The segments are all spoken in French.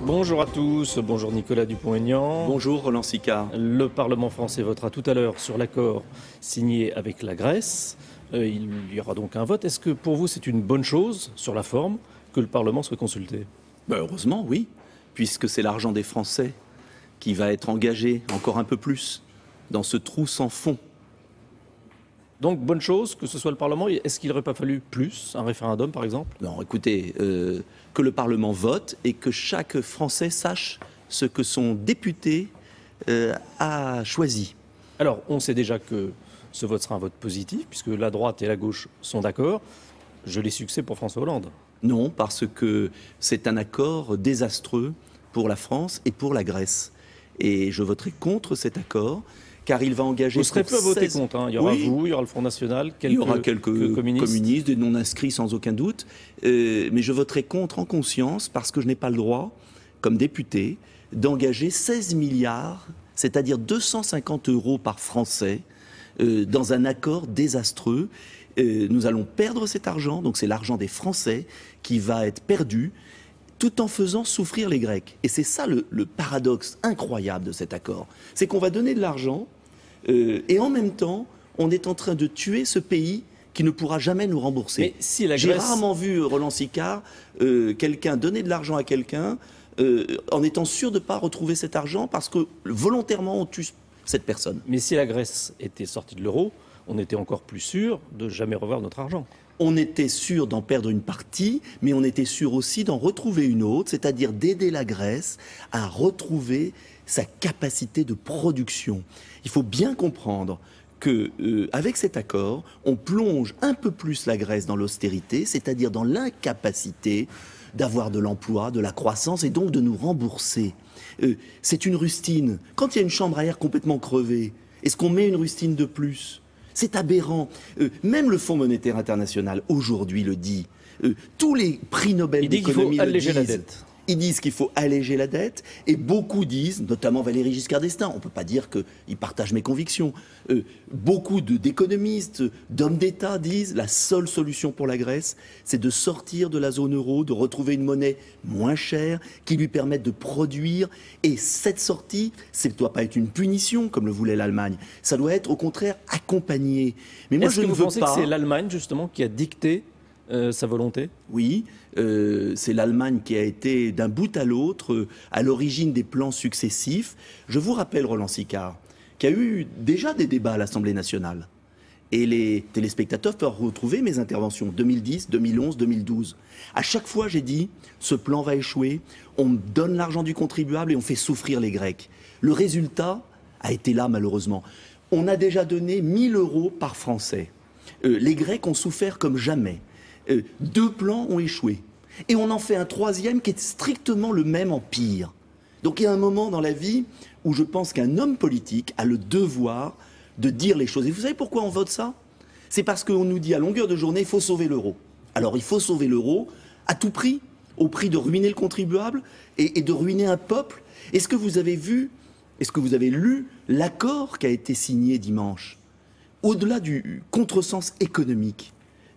Bonjour à tous, bonjour Nicolas Dupont-Aignan. Bonjour Roland Sicard. Le Parlement français votera tout à l'heure sur l'accord signé avec la Grèce. Il y aura donc un vote. Est-ce que pour vous c'est une bonne chose, sur la forme, que le Parlement soit consulté ? Heureusement, oui, puisque c'est l'argent des Français qui va être engagé encore un peu plus dans ce trou sans fond. Donc bonne chose que ce soit le Parlement. Est-ce qu'il n'aurait pas fallu plus, un référendum par exemple ? Non, écoutez, que le Parlement vote et que chaque Français sache ce que son député a choisi. Alors on sait déjà que ce vote sera un vote positif, puisque la droite et la gauche sont d'accord. Je les succès pour François Hollande. Non, parce que c'est un accord désastreux pour la France et pour la Grèce. Et je voterai contre cet accord, car il va engager... Vous serez peu à voter contre, hein. Il y aura vous, il y aura le Front National, il y aura quelques communistes, des non-inscrits sans aucun doute, mais je voterai contre en conscience, parce que je n'ai pas le droit, comme député, d'engager 16 milliards, c'est-à-dire 250 € par Français, dans un accord désastreux. Nous allons perdre cet argent, donc c'est l'argent des Français qui va être perdu, tout en faisant souffrir les Grecs. Et c'est ça le paradoxe incroyable de cet accord. C'est qu'on va donner de l'argent, et en même temps, on est en train de tuer ce pays qui ne pourra jamais nous rembourser. Mais si la Grèce... J'ai rarement vu, Roland Sicard, quelqu'un donner de l'argent à quelqu'un en étant sûr de ne pas retrouver cet argent parce que volontairement on tue cette personne. Mais si la Grèce était sortie de l'euro, on était encore plus sûr de jamais revoir notre argent. On était sûr d'en perdre une partie, mais on était sûr aussi d'en retrouver une autre, c'est-à-dire d'aider la Grèce à retrouver sa capacité de production. Il faut bien comprendre que, avec cet accord, on plonge un peu plus la Grèce dans l'austérité, c'est-à-dire dans l'incapacité d'avoir de l'emploi, de la croissance et donc de nous rembourser. C'est une rustine. Quand il y a une chambre à air complètement crevée, est-ce qu'on met une rustine de plus ? C'est aberrant. Même le Fonds monétaire international, aujourd'hui, le dit. Tous les prix Nobel d'économie le disent. Il dit qu'il faut alléger la dette. Ils disent qu'il faut alléger la dette, et beaucoup disent, notamment Valéry Giscard d'Estaing, on ne peut pas dire qu'ils partagent mes convictions, beaucoup d'économistes, d'hommes d'État disent la seule solution pour la Grèce, c'est de sortir de la zone euro, de retrouver une monnaie moins chère qui lui permette de produire, et cette sortie, ça ne doit pas être une punition comme le voulait l'Allemagne, ça doit être au contraire accompagné. Mais moi, je ne veux pas... Est-ce que vous pensez que c'est l'Allemagne justement qui a dicté sa volonté ? Oui, c'est l'Allemagne qui a été d'un bout à l'autre à l'origine des plans successifs. Je vous rappelle, Roland Sicard, qu'il y a eu déjà des débats à l'Assemblée nationale. Et les téléspectateurs peuvent retrouver mes interventions 2010, 2011, 2012. À chaque fois, j'ai dit, ce plan va échouer, on donne l'argent du contribuable et on fait souffrir les Grecs. Le résultat a été là, malheureusement. On a déjà donné 1 000 € par Français. Les Grecs ont souffert comme jamais. 2 plans ont échoué. Et on en fait un 3e qui est strictement le même en pire. Donc il y a un moment dans la vie où je pense qu'un homme politique a le devoir de dire les choses. Et vous savez pourquoi on vote ça ? C'est parce qu'on nous dit à longueur de journée, il faut sauver l'euro. Alors il faut sauver l'euro à tout prix, au prix de ruiner le contribuable et de ruiner un peuple. Est-ce que vous avez vu, est-ce que vous avez lu l'accord qui a été signé dimanche ? Au-delà du contresens économique,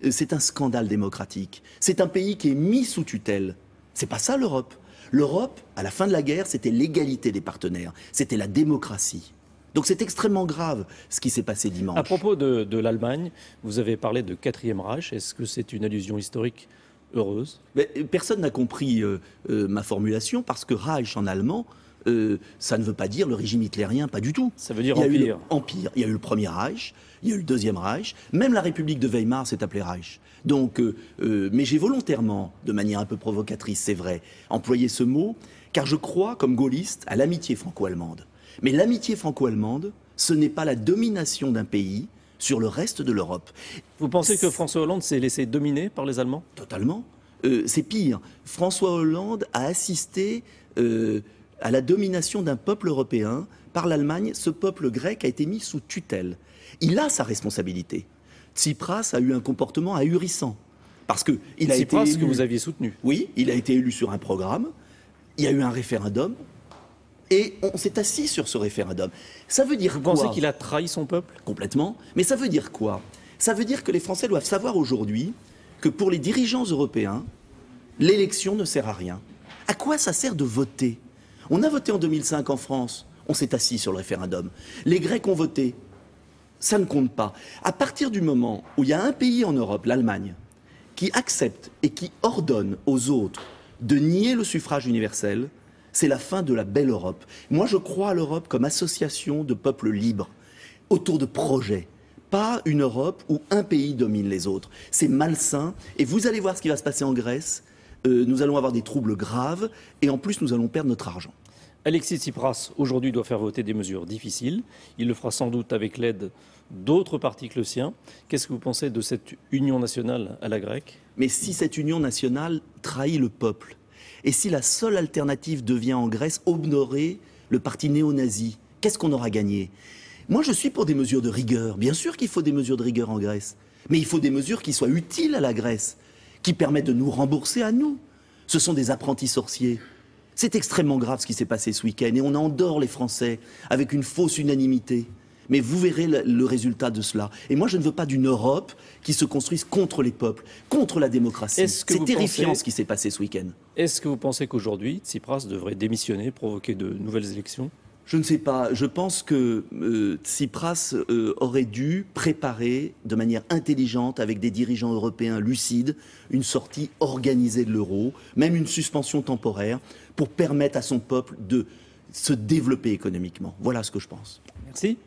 c'est un scandale démocratique. C'est un pays qui est mis sous tutelle. C'est pas ça l'Europe. L'Europe, à la fin de la guerre, c'était l'égalité des partenaires. C'était la démocratie. Donc c'est extrêmement grave ce qui s'est passé dimanche. À propos de l'Allemagne, vous avez parlé de 4e Reich. Est-ce que c'est une allusion historique heureuse ? Mais personne n'a compris ma formulation parce que Reich en allemand, ça ne veut pas dire le régime hitlérien, pas du tout. Ça veut dire empire. Empire. Il y a eu le Premier Reich, il y a eu le Deuxième Reich, même la République de Weimar s'est appelée Reich. Donc, mais j'ai volontairement, de manière un peu provocatrice, c'est vrai, employé ce mot, car je crois, comme gaulliste, à l'amitié franco-allemande. Mais l'amitié franco-allemande, ce n'est pas la domination d'un pays sur le reste de l'Europe. Vous pensez que François Hollande s'est laissé dominer par les Allemands ? Totalement. C'est pire. François Hollande a assisté à la domination d'un peuple européen par l'Allemagne. Ce peuple grec a été mis sous tutelle. Il a sa responsabilité. Tsipras a eu un comportement ahurissant. Parce que il a été élu... que vous aviez soutenu. Oui, il a été élu sur un programme. Il y a eu un référendum. Et on s'est assis sur ce référendum. Ça veut dire quoi ? Vous pensez qu'il a trahi son peuple ? Complètement. Mais ça veut dire quoi ? Ça veut dire que les Français doivent savoir aujourd'hui que pour les dirigeants européens, l'élection ne sert à rien. À quoi ça sert de voter? On a voté en 2005 en France, on s'est assis sur le référendum. Les Grecs ont voté, ça ne compte pas. À partir du moment où il y a un pays en Europe, l'Allemagne, qui accepte et qui ordonne aux autres de nier le suffrage universel, c'est la fin de la belle Europe. Moi, je crois à l'Europe comme association de peuples libres, autour de projets. Pas une Europe où un pays domine les autres. C'est malsain. Et vous allez voir ce qui va se passer en Grèce. Nous allons avoir des troubles graves. Et en plus, nous allons perdre notre argent. Alexis Tsipras, aujourd'hui, doit faire voter des mesures difficiles. Il le fera sans doute avec l'aide d'autres partis que le sien. Qu'est-ce que vous pensez de cette union nationale à la grecque? Mais si cette union nationale trahit le peuple, et si la seule alternative devient en Grèce honorer le parti néo-nazi, qu'est-ce qu'on aura gagné? Moi, je suis pour des mesures de rigueur. Bien sûr qu'il faut des mesures de rigueur en Grèce. Mais il faut des mesures qui soient utiles à la Grèce, qui permettent de nous rembourser à nous. Ce sont des apprentis sorciers. C'est extrêmement grave ce qui s'est passé ce week-end. Et on endort les Français avec une fausse unanimité. Mais vous verrez le résultat de cela. Et moi, je ne veux pas d'une Europe qui se construise contre les peuples, contre la démocratie. C'est terrifiant ce qui s'est passé ce week-end. Est-ce que vous pensez qu'aujourd'hui, Tsipras devrait démissionner, provoquer de nouvelles élections? Je ne sais pas. Je pense que Tsipras aurait dû préparer de manière intelligente, avec des dirigeants européens lucides, une sortie organisée de l'euro, même une suspension temporaire, pour permettre à son peuple de se développer économiquement. Voilà ce que je pense. Merci.